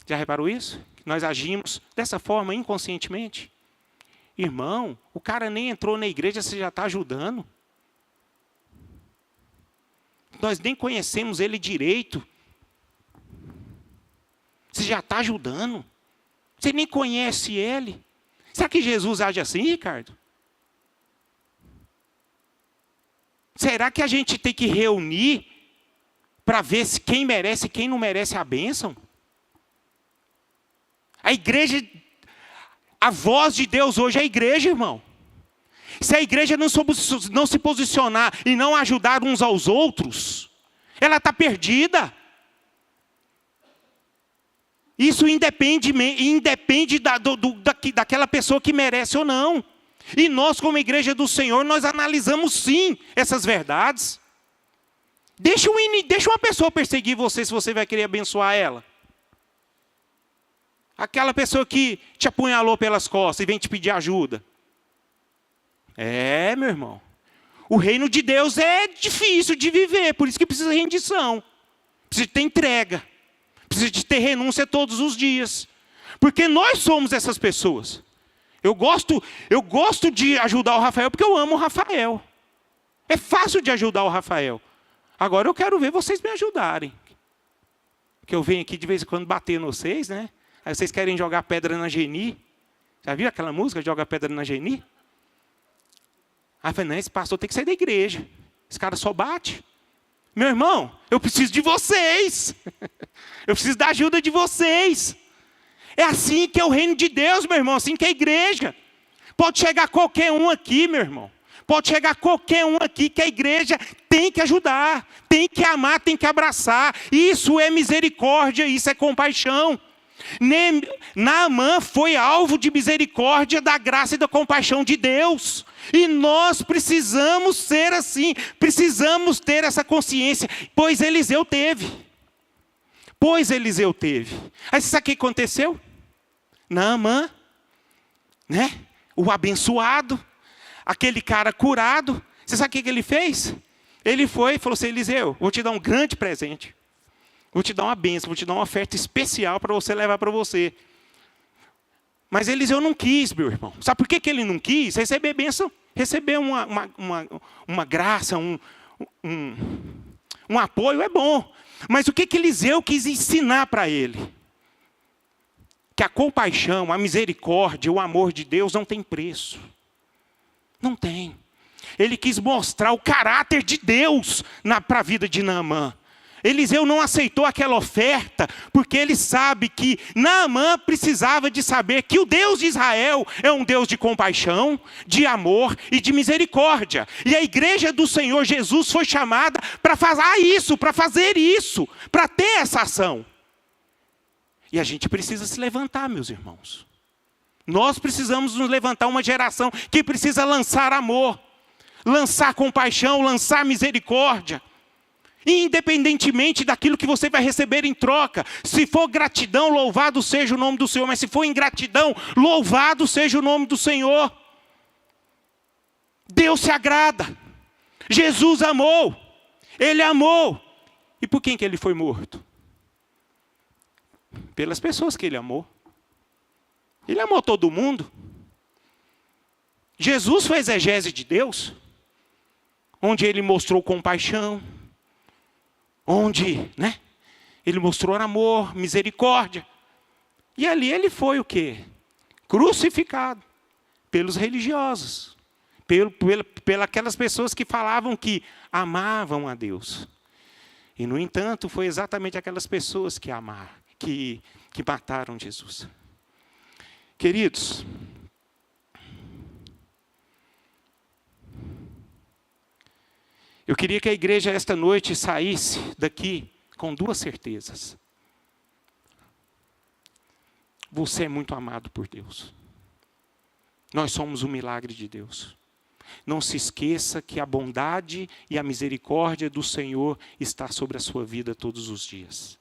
Já reparou isso? Nós agimos dessa forma inconscientemente. Irmão, o cara nem entrou na igreja, você já está ajudando. Nós nem conhecemos ele direito. Você já está ajudando. Você nem conhece ele. Será que Jesus age assim, Ricardo? Será que a gente tem que reunir para ver se quem merece e quem não merece a bênção? A igreja, a voz de Deus hoje é a igreja, irmão. Se a igreja não se posicionar e não ajudar uns aos outros, ela está perdida. Isso independe daquela pessoa que merece ou não. E nós, como igreja do Senhor, nós analisamos sim essas verdades. Deixa uma pessoa perseguir você se você vai querer abençoar ela. Aquela pessoa que te apunhalou pelas costas e vem te pedir ajuda. É, meu irmão. O reino de Deus é difícil de viver, por isso que precisa de rendição. Precisa de ter entrega. Precisa de ter renúncia todos os dias. Porque nós somos essas pessoas. Eu gosto de ajudar o Rafael porque eu amo o Rafael. É fácil de ajudar o Rafael. Agora eu quero ver vocês me ajudarem. Que eu venho aqui de vez em quando bater nos vocês, né? Aí vocês querem jogar pedra na Geni. Já viu aquela música, Joga Pedra na Geni? Aí eu falei, não, esse pastor tem que sair da igreja. Esse cara só bate. Meu irmão, eu preciso de vocês. Eu preciso da ajuda de vocês. É assim que é o reino de Deus, meu irmão. Assim que é a igreja. Pode chegar qualquer um aqui, meu irmão. Pode chegar qualquer um aqui que a igreja tem que ajudar. Tem que amar, tem que abraçar. Isso é misericórdia, isso é compaixão. Naamã foi alvo de misericórdia, da graça e da compaixão de Deus. E nós precisamos ser assim, precisamos ter essa consciência, pois Eliseu teve. Aí você sabe o que aconteceu? Naamã, né? O abençoado, aquele cara curado, você sabe o que ele fez? Ele foi e falou assim: Eliseu, vou te dar um grande presente. Vou te dar uma bênção, vou te dar uma oferta especial para você levar para você. Mas Eliseu não quis, meu irmão. Sabe por que ele não quis? Receber bênção, receber uma graça, um apoio é bom. Mas o que Eliseu quis ensinar para ele? Que a compaixão, a misericórdia, o amor de Deus não tem preço. Não tem. Ele quis mostrar o caráter de Deus para a vida de Naamã. Eliseu não aceitou aquela oferta, porque ele sabe que Naamã precisava de saber que o Deus de Israel é um Deus de compaixão, de amor e de misericórdia. E a igreja do Senhor Jesus foi chamada para fazer isso, para ter essa ação. E a gente precisa se levantar, meus irmãos. Nós precisamos nos levantar, uma geração que precisa lançar amor, lançar compaixão, lançar misericórdia. Independentemente daquilo que você vai receber em troca. Se for gratidão, louvado seja o nome do Senhor. Mas se for ingratidão, louvado seja o nome do Senhor. Deus se agrada. Jesus amou. Ele amou. E por quem que ele foi morto? Pelas pessoas que ele amou. Ele amou todo mundo. Jesus foi a exegese de Deus, onde ele mostrou compaixão, onde, né, ele mostrou amor, misericórdia. E ali ele foi o quê? Crucificado pelos religiosos, pelas aquelas pessoas que falavam que amavam a Deus. E, no entanto, foi exatamente aquelas pessoas que mataram Jesus. Queridos, eu queria que a igreja esta noite saísse daqui com duas certezas. Você é muito amado por Deus. Nós somos um milagre de Deus. Não se esqueça que a bondade e a misericórdia do Senhor está sobre a sua vida todos os dias.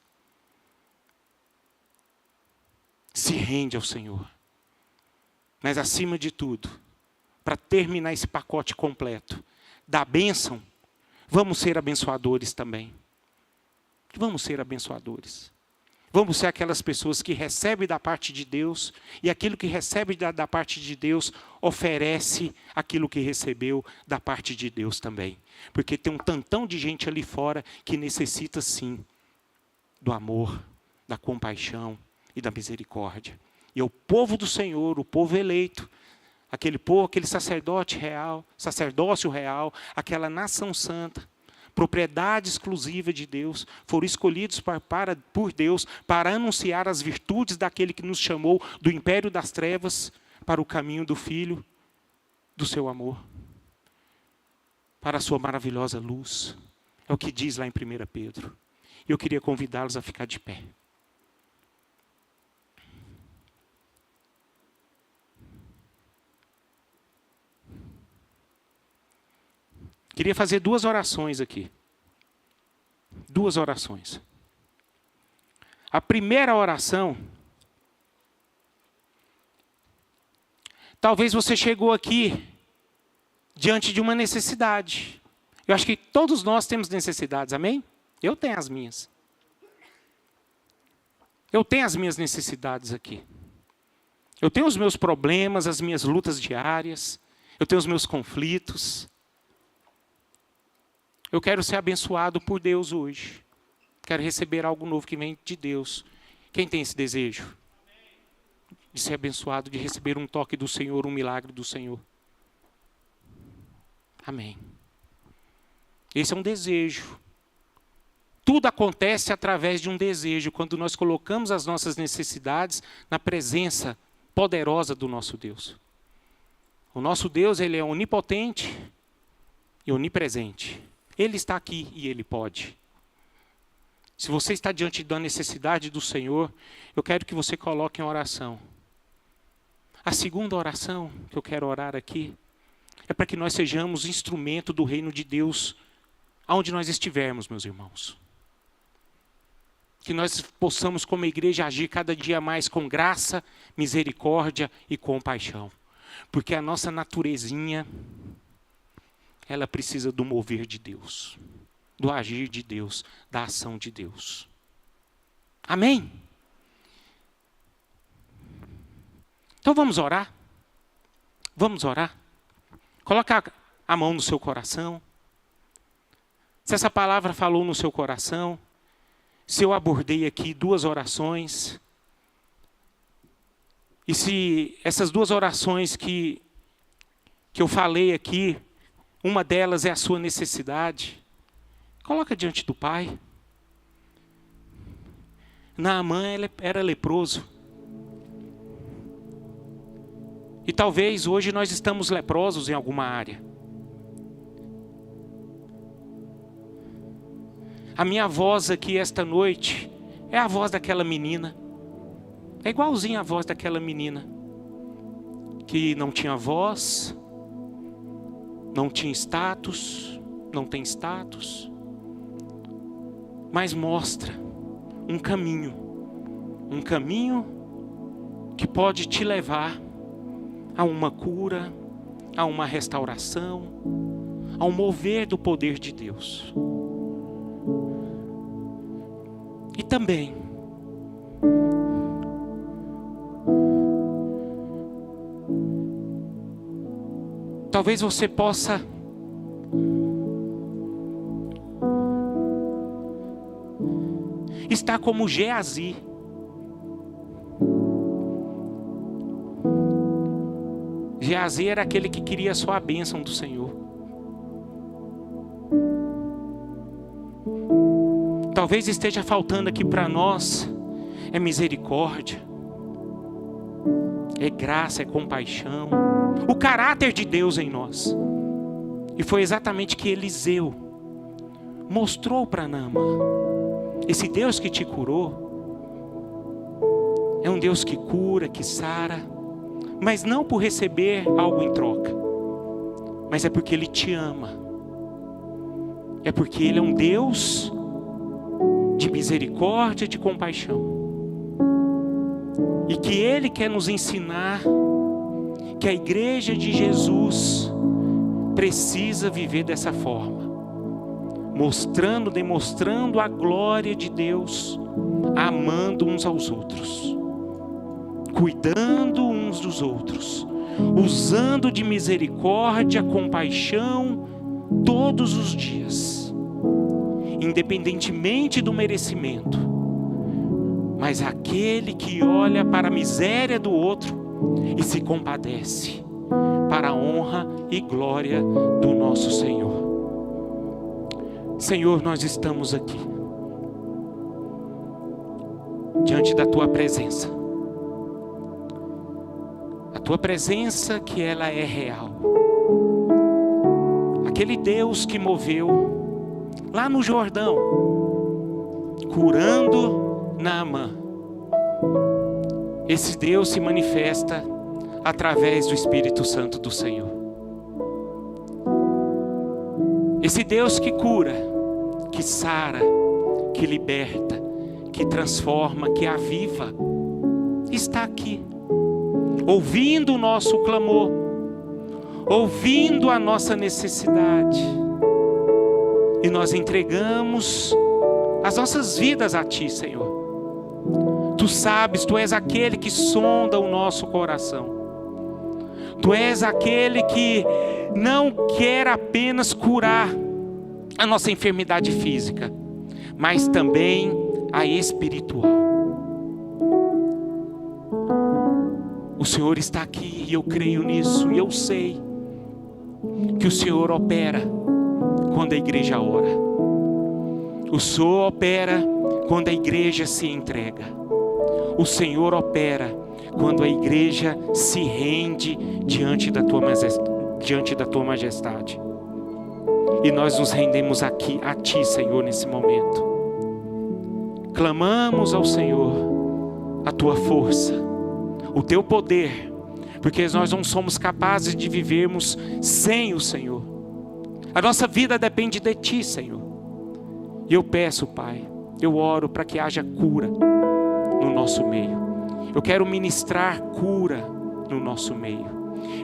Se rende ao Senhor. Mas, acima de tudo, para terminar esse pacote completo da bênção, vamos ser abençoadores também. Vamos ser abençoadores. Vamos ser aquelas pessoas que recebem da parte de Deus, e aquilo que recebe da parte de Deus, oferece aquilo que recebeu da parte de Deus também. Porque tem um tantão de gente ali fora que necessita sim do amor, da compaixão e da misericórdia. E é o povo do Senhor, o povo eleito, aquele povo, aquele sacerdócio real, aquela nação santa, propriedade exclusiva de Deus, foram escolhidos por Deus para anunciar as virtudes daquele que nos chamou do império das trevas para o caminho do Filho, do seu amor, para a sua maravilhosa luz. É o que diz lá em 1 Pedro. E eu queria convidá-los a ficar de pé. Queria fazer 2 orações aqui. 2 orações. A primeira oração, talvez você chegou aqui diante de uma necessidade. Eu acho que todos nós temos necessidades, amém? Eu tenho as minhas. Eu tenho as minhas necessidades aqui. Eu tenho os meus problemas, as minhas lutas diárias. Eu tenho os meus conflitos. Eu quero ser abençoado por Deus hoje. Quero receber algo novo que vem de Deus. Quem tem esse desejo? De ser abençoado, de receber um toque do Senhor, um milagre do Senhor. Amém. Esse é um desejo. Tudo acontece através de um desejo, quando nós colocamos as nossas necessidades na presença poderosa do nosso Deus. O nosso Deus, ele é onipotente e onipresente. Ele está aqui e ele pode. Se você está diante da necessidade do Senhor, eu quero que você coloque em oração. A segunda oração que eu quero orar aqui é para que nós sejamos instrumento do reino de Deus aonde nós estivermos, meus irmãos. Que nós possamos, como igreja, agir cada dia mais com graça, misericórdia e compaixão. Porque a nossa naturezinha, ela precisa do mover de Deus, do agir de Deus, da ação de Deus. Amém? Então vamos orar? Vamos orar? Coloca a mão no seu coração. Se essa palavra falou no seu coração, se eu abordei aqui 2 orações, e se essas 2 orações que eu falei aqui, uma delas é a sua necessidade, coloca diante do Pai. Naamã era leproso. E talvez hoje nós estamos leprosos em alguma área. A minha voz aqui esta noite é a voz daquela menina. É igualzinha a voz daquela menina que não tinha voz, não tinha status, não tem status, mas mostra um caminho que pode te levar a uma cura, a uma restauração, a um mover do poder de Deus. E também, talvez você possa estar como Geazi. Geazi era aquele que queria só a bênção do Senhor. Talvez esteja faltando aqui para nós é misericórdia, é graça, é compaixão, o caráter de Deus em nós. E foi exatamente que Eliseu mostrou para Naamã. Esse Deus que te curou é um Deus que cura, que sara, mas não por receber algo em troca, mas é porque Ele te ama. É porque Ele é um Deus de misericórdia, de compaixão. E que Ele quer nos ensinar que a igreja de Jesus precisa viver dessa forma, demonstrando a glória de Deus, amando uns aos outros, cuidando uns dos outros, usando de misericórdia, compaixão todos os dias, independentemente do merecimento. Mas aquele que olha para a miséria do outro e se compadece, para a honra e glória do nosso Senhor. Senhor, nós estamos aqui diante da Tua presença. A Tua presença que ela é real. Aquele Deus que moveu lá no Jordão, curando Naamã. Esse Deus se manifesta através do Espírito Santo do Senhor. Esse Deus que cura, que sara, que liberta, que transforma, que aviva, está aqui, ouvindo o nosso clamor, ouvindo a nossa necessidade. E nós entregamos as nossas vidas a Ti, Senhor. Tu sabes, Tu és aquele que sonda o nosso coração. Tu és aquele que não quer apenas curar a nossa enfermidade física, mas também a espiritual. O Senhor está aqui e eu creio nisso, e eu sei que o Senhor opera quando a igreja ora. O Senhor opera quando a igreja se entrega. O Senhor opera quando a igreja se rende diante da Tua majestade. E nós nos rendemos aqui a Ti, Senhor, nesse momento. clamamos ao Senhor a tua força, o teu poder, porque nós não somos capazes de vivermos sem o Senhor. A nossa vida depende de ti, Senhor. E eu peço, Pai, eu oro para que haja cura no nosso meio. Eu quero ministrar cura no nosso meio.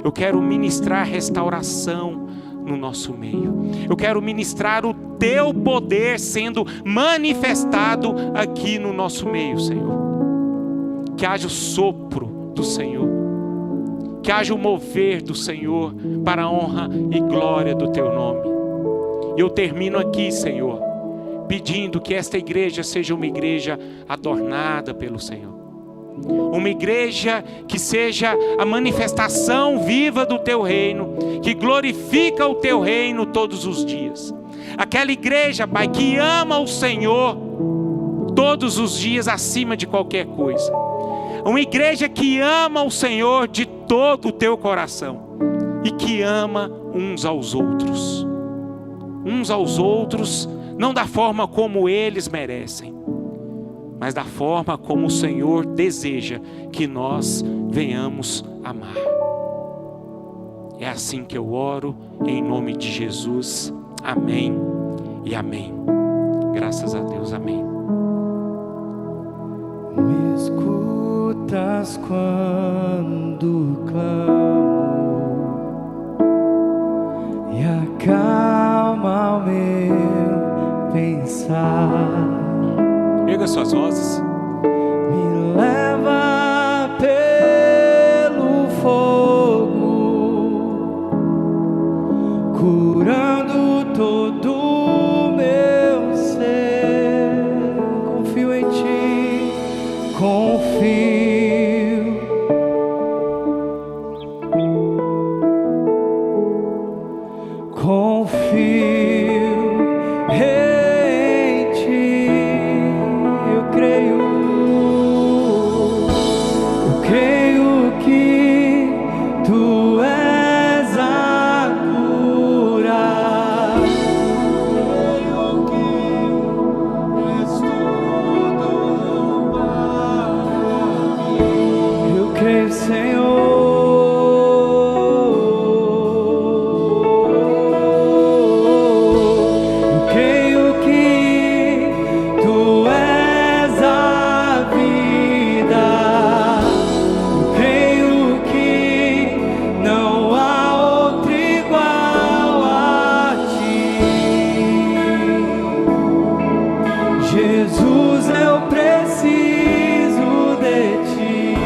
Eu quero ministrar restauração no nosso meio. Eu quero ministrar o teu poder sendo manifestado aqui no nosso meio, Senhor. Que haja o sopro do Senhor, que haja o mover do Senhor para a honra e glória do teu nome. E eu termino aqui, Senhor, pedindo que esta igreja seja uma igreja adornada pelo Senhor, uma igreja que seja a manifestação viva do teu reino, que glorifica o teu reino todos os dias. Aquela igreja, Pai, que ama o Senhor todos os dias acima de qualquer coisa. Uma igreja que ama o Senhor de todo o teu coração e que ama uns aos outros. Uns aos outros, não da forma como eles merecem, mas da forma como o Senhor deseja que nós venhamos amar. É assim que eu oro, em nome de Jesus. Amém e amém. Graças a Deus, amém. Me escutas quando clamo e acalma o meu pensar. Erga suas vozes. Me leva pelo fogo, curando todo o meu ser. Confio em ti, confio. Confio em ti. Eu creio que tu és a cura. Creio que és tudo para mim. Eu creio, Senhor. Eu creio que tu és a vida. Eu creio que não há outro igual a ti. Jesus, eu preciso de ti.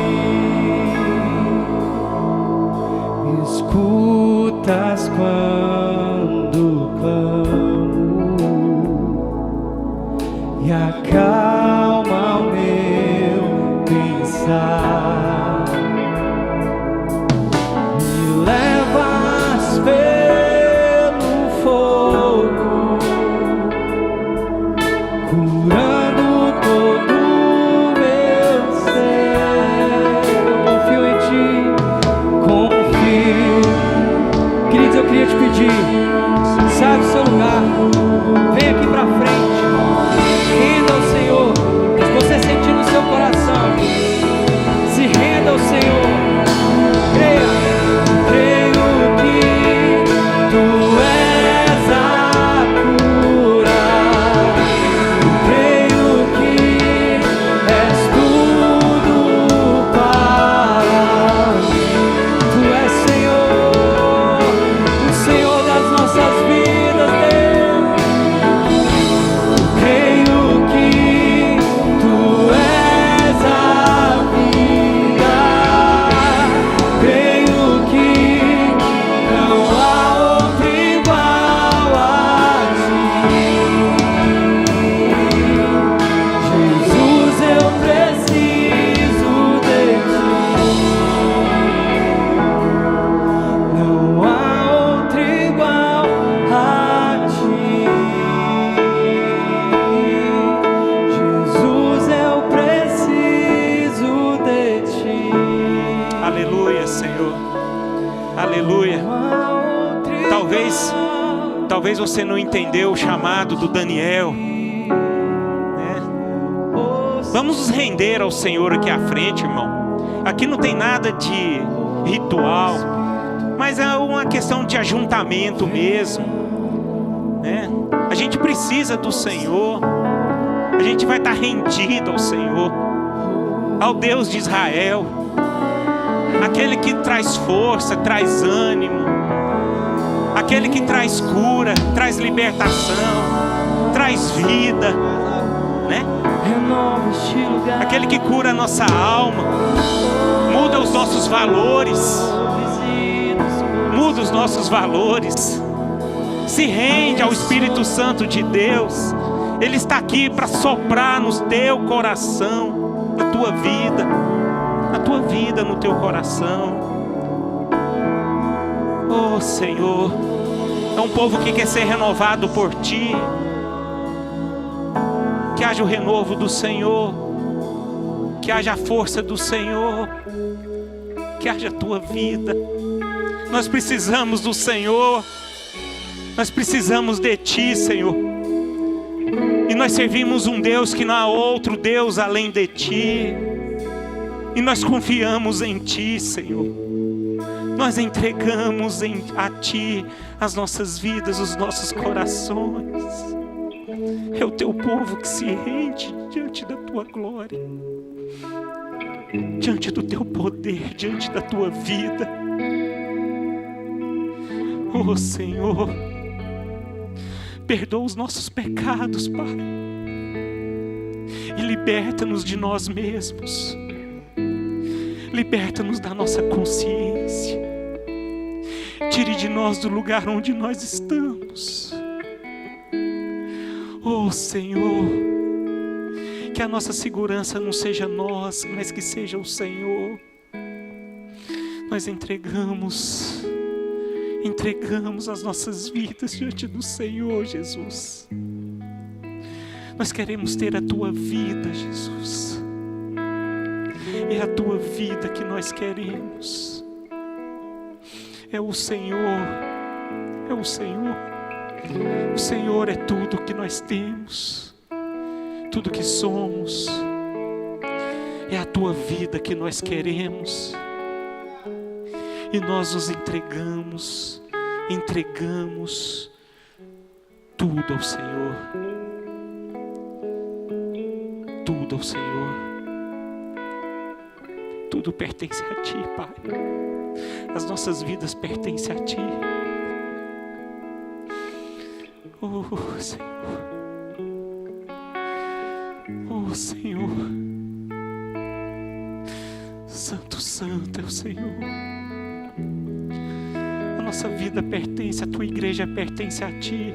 Me escutas quando clamo e acalma o meu pensar. Me levas pelo fogo, curando todo o meu ser. Eu confio em ti, confio. Queridos, eu queria te pedir, sai do seu lugar, vem aqui pra frente, renda ao Senhor. Se você sentir no seu coração, se renda ao Senhor. Creia, creio que tu és a cura. Creio que és tudo para mim. Tu és Senhor, o Senhor das nossas vidas, Deus. Creio que tu és a vida. Creio que não há outro igual a ti. Jesus, eu preciso de ti. Não há outro igual a ti. Jesus, eu preciso de ti. Aleluia, Senhor. Aleluia. Não há outro Talvez você não entendeu o chamado do Daniel, né? Vamos nos render ao Senhor aqui à frente, irmão. Aqui não tem nada de ritual, mas é uma questão de ajuntamento mesmo, né? A gente precisa do Senhor. A gente vai estar rendido ao Senhor, ao Deus de Israel, aquele que traz força, traz ânimo, aquele que traz cura, traz libertação, traz vida, né? Aquele que cura a nossa alma, muda os nossos valores, muda os nossos valores. Se rende ao Espírito Santo de Deus. Ele está aqui para soprar no teu coração, na tua vida, no teu coração. Oh Senhor, é um povo que quer ser renovado por Ti. Que haja o renovo do Senhor, que haja a força do Senhor, que haja a Tua vida. Nós precisamos do Senhor, nós precisamos de Ti, Senhor. E nós servimos um Deus que não há outro Deus além de Ti. E nós confiamos em Ti, Senhor. Nós entregamos a Ti as nossas vidas, os nossos corações. É o Teu povo que se rende diante da Tua glória, diante do Teu poder, diante da Tua vida. Oh Senhor, perdoa os nossos pecados, Pai, e liberta-nos de nós mesmos. Liberta-nos da nossa consciência. Tire de nós do lugar onde nós estamos. Oh Senhor, que a nossa segurança não seja nós, mas que seja o Senhor. Nós entregamos as nossas vidas diante do Senhor, Jesus. Nós queremos ter a Tua vida, Jesus. É a Tua vida que nós queremos. É o Senhor. É o Senhor. O Senhor é tudo que nós temos, tudo que somos. É a Tua vida que nós queremos. E nós nos entregamos tudo ao Senhor. Tudo ao Senhor. Tudo pertence a Ti, Pai. As nossas vidas pertencem a Ti. Oh Senhor. Oh Senhor. Santo, Santo é o Senhor. A nossa vida pertence, a Tua igreja pertence a Ti.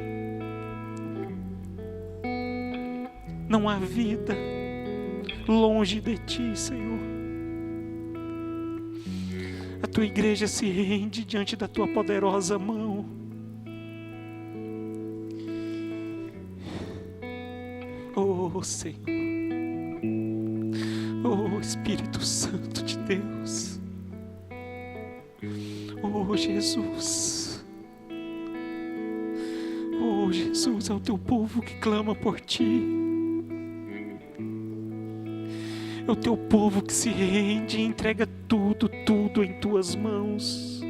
Não há vida longe de Ti, Senhor. A Tua igreja se rende diante da Tua poderosa mão. Oh Senhor, oh Espírito Santo de Deus, oh Jesus, oh Jesus, é o Teu povo que clama por Ti, é o Teu povo que se rende e entrega tudo em Tuas mãos.